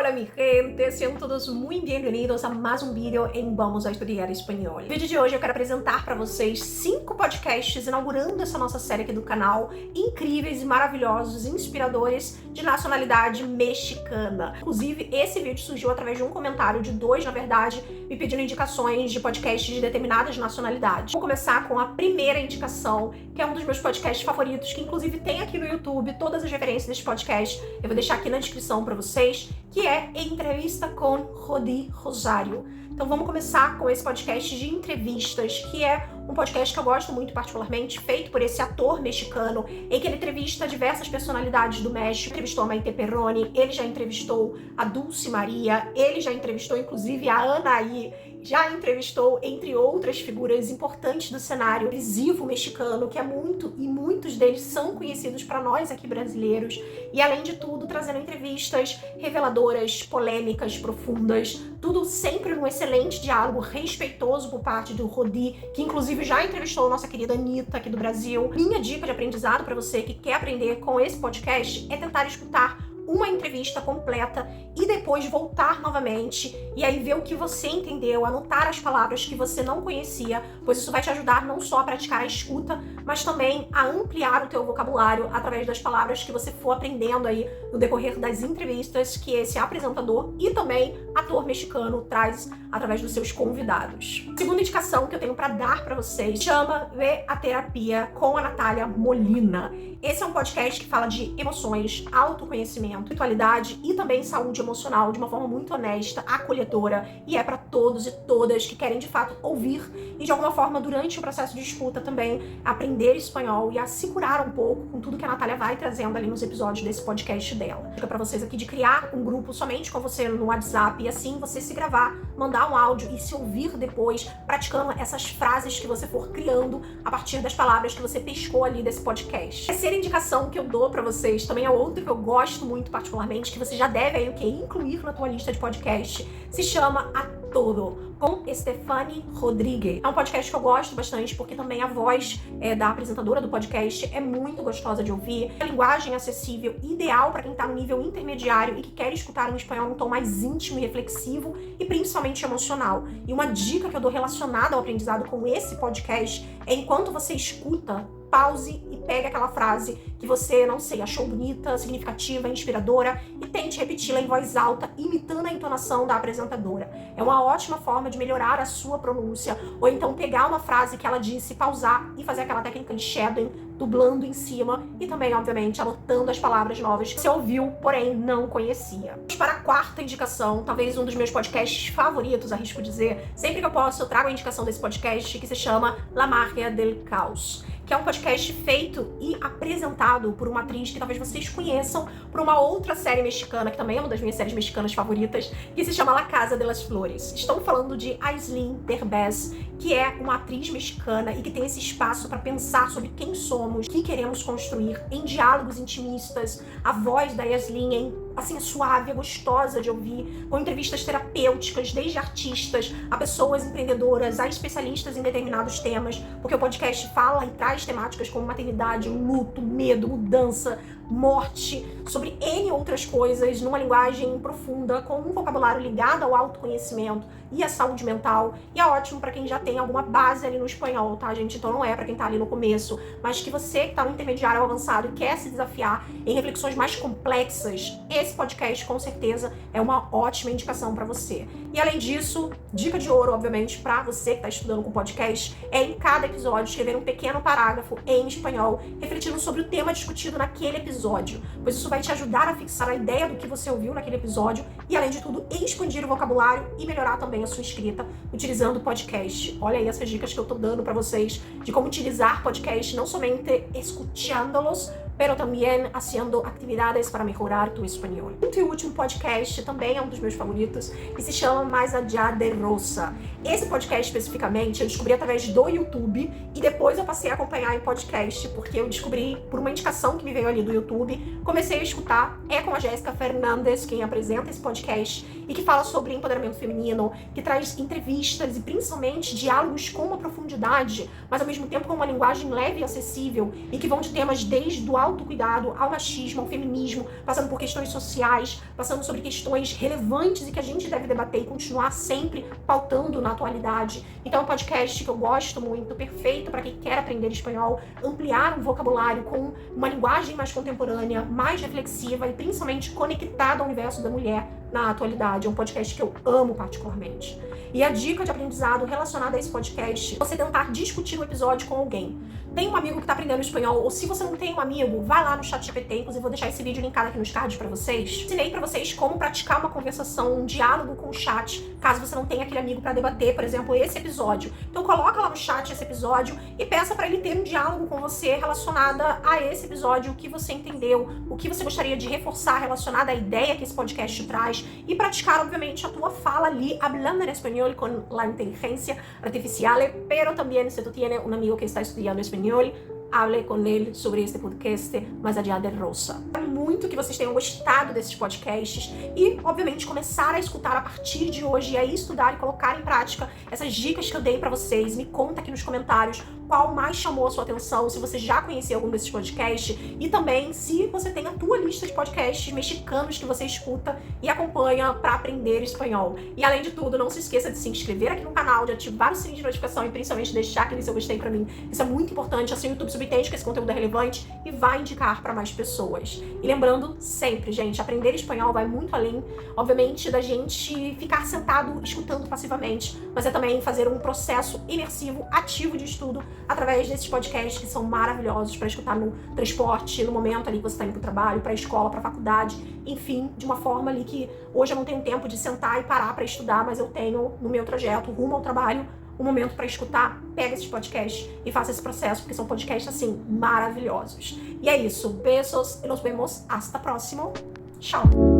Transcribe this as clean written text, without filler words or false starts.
Hola mi gente, sejam todos muito bem-vindos a mais um vídeo em Vamos a Estudar Espanhol. No vídeo de hoje eu quero apresentar para vocês 5 podcasts inaugurando essa nossa série aqui do canal, incríveis e maravilhosos, inspiradores de nacionalidade mexicana. Inclusive, esse vídeo surgiu através de um comentário de 2, na verdade, me pedindo indicações de podcasts de determinadas nacionalidades. Vou começar com a primeira indicação, que é um dos meus podcasts favoritos, que inclusive tem aqui no YouTube todas as referências desse podcast. Eu vou deixar aqui na descrição para vocês, que é Entrevista com Rodi Rosário. Então vamos começar com esse podcast de entrevistas, que é um podcast que eu gosto muito particularmente, feito por esse ator mexicano, em que ele entrevista diversas personalidades do México. Entrevistou a Maite Perroni, ele já entrevistou a Dulce Maria, ele já entrevistou inclusive a Anaí, já entrevistou, entre outras figuras importantes do cenário televisivo mexicano, que é muito, e muitos deles são conhecidos para nós aqui brasileiros, e além de tudo, trazendo entrevistas reveladoras, polêmicas, profundas, tudo sempre num excelente diálogo respeitoso por parte do Rodi, que inclusive já entrevistou a nossa querida Anitta aqui do Brasil. Minha dica de aprendizado para você que quer aprender com esse podcast é tentar escutar uma entrevista completa e depois voltar novamente e aí ver o que você entendeu, anotar as palavras que você não conhecia, pois isso vai te ajudar não só a praticar a escuta, mas também a ampliar o teu vocabulário através das palavras que você for aprendendo aí no decorrer das entrevistas que esse apresentador e também ator mexicano traz através dos seus convidados. A segunda indicação que eu tenho para dar para vocês chama Ve a Terapia com a Natália Molina. Esse é um podcast que fala de emoções, autoconhecimento, espiritualidade e também saúde emocional de uma forma muito honesta, acolhedora, e é para todos e todas que querem de fato ouvir e de alguma forma durante o processo de escuta também aprender espanhol e a se curar um pouco com tudo que a Natália vai trazendo ali nos episódios desse podcast dela. Fica para vocês aqui de criar um grupo somente com você no WhatsApp e assim você se gravar, mandar um áudio e se ouvir depois praticando essas frases que você for criando a partir das palavras que você pescou ali desse podcast. A terceira indicação que eu dou para vocês também é outra que eu gosto muito particularmente, que você já deve aí incluir na tua lista de podcast, se chama A Todo, com Stephanie Rodrigues. É um podcast que eu gosto bastante porque também a voz da apresentadora do podcast é muito gostosa de ouvir, a linguagem acessível, ideal para quem tá no nível intermediário e que quer escutar um espanhol num tom mais íntimo e reflexivo e principalmente emocional. E uma dica que eu dou relacionada ao aprendizado com esse podcast é enquanto você escuta, pause e pegue aquela frase que você, não sei, achou bonita, significativa, inspiradora e tente repeti-la em voz alta, imitando a entonação da apresentadora. É uma ótima forma de melhorar a sua pronúncia, ou então pegar uma frase que ela disse, pausar e fazer aquela técnica de shadowing, dublando em cima e também, obviamente, anotando as palavras novas que você ouviu, porém não conhecia. Vamos para a quarta indicação, talvez um dos meus podcasts favoritos, arrisco dizer. Sempre que eu posso, eu trago a indicação desse podcast que se chama La Magia del Caos, que é um podcast feito e apresentado por uma atriz que talvez vocês conheçam por uma outra série mexicana, que também é uma das minhas séries mexicanas favoritas, que se chama La Casa de las Flores. Estamos falando de Aislinn Derbez, que é uma atriz mexicana e que tem esse espaço para pensar sobre quem somos, o que queremos construir, em diálogos intimistas. A voz da Aislinn é suave, é gostosa de ouvir, com entrevistas terapêuticas, desde artistas a pessoas empreendedoras, a especialistas em determinados temas, porque o podcast fala e traz temáticas como maternidade, luto, medo, mudança, morte, sobre N outras coisas, numa linguagem profunda, com um vocabulário ligado ao autoconhecimento e à saúde mental, e é ótimo para quem já tem alguma base ali no espanhol, tá, gente? Então não é para quem tá ali no começo, mas que você que tá no intermediário ou avançado e quer se desafiar em reflexões mais complexas, esse podcast com certeza é uma ótima indicação para você. E além disso, dica de ouro, obviamente, para você que tá estudando com podcast, é em cada episódio escrever um pequeno parágrafo em espanhol, refletindo sobre o tema discutido naquele episódio, pois isso vai te ajudar a fixar a ideia do que você ouviu naquele episódio e, além de tudo, expandir o vocabulário e melhorar também a sua escrita utilizando o podcast. Olha aí essas dicas que eu tô dando para vocês de como utilizar podcast, não somente escuchándolos, pero também haciendo actividades para melhorar tu espanhol. E o último podcast também é um dos meus favoritos e se chama Mais Allá de Rosa. Esse podcast especificamente eu descobri através do YouTube e depois eu passei a acompanhar em podcast, porque eu descobri por uma indicação que me veio ali do YouTube, comecei a escutar, é com a Jéssica Fernandes quem apresenta esse podcast e que fala sobre empoderamento feminino, que traz entrevistas e principalmente diálogos com uma profundidade, mas ao mesmo tempo com uma linguagem leve e acessível e que vão de temas desde o autocuidado, ao machismo, ao feminismo, passando por questões sociais, passando sobre questões relevantes e que a gente deve debater e continuar sempre pautando na atualidade. Então é um podcast que eu gosto muito, perfeito para quem quer aprender espanhol, ampliar um vocabulário com uma linguagem mais contemporânea, mais reflexiva e principalmente conectada ao universo da mulher na atualidade. É um podcast que eu amo particularmente. E a dica de aprendizado relacionada a esse podcast é você tentar discutir o episódio com alguém. Tem um amigo que está aprendendo espanhol, ou se você não tem um amigo, vai lá no ChatGPT, inclusive vou deixar esse vídeo linkado aqui nos cards para vocês. Ensinei para vocês como praticar uma conversação, um diálogo com o chat, caso você não tenha aquele amigo para debater, por exemplo, esse episódio. Então coloca lá no chat esse episódio e peça para ele ter um diálogo com você relacionada a esse episódio, o que você entendeu, o que você gostaria de reforçar relacionado à ideia que esse podcast traz e praticar, obviamente, a tua fala ali, hablando en español con la inteligencia artificial, pero también si tú tienes un amigo que está estudiando español, hable com ele sobre este podcast Mais Allá del Rosa. Espero muito que vocês tenham gostado desses podcasts e, obviamente, começar a escutar a partir de hoje e aí estudar e colocar em prática essas dicas que eu dei pra vocês. Me conta aqui nos comentários qual mais chamou a sua atenção, se você já conhecia algum desses podcasts e também se você tem a tua lista de podcasts mexicanos que você escuta e acompanha para aprender espanhol. E além de tudo, não se esqueça de se inscrever aqui no canal, de ativar o sininho de notificação e principalmente deixar aquele seu gostei pra mim. Isso é muito importante, assim o YouTube subentende que esse conteúdo é relevante e vai indicar para mais pessoas. E lembrando sempre, gente, aprender espanhol vai muito além, obviamente, da gente ficar sentado escutando passivamente, mas é também fazer um processo imersivo, ativo de estudo através desses podcasts que são maravilhosos para escutar no transporte, no momento ali que você está indo para o trabalho, para a escola, para a faculdade, enfim, de uma forma ali que hoje eu não tenho tempo de sentar e parar para estudar, mas eu tenho no meu trajeto rumo ao trabalho um momento para escutar. Pega esses podcasts e faça esse processo, porque são podcasts assim maravilhosos. E é isso, beijos e nos vemos hasta próximo. Tchau!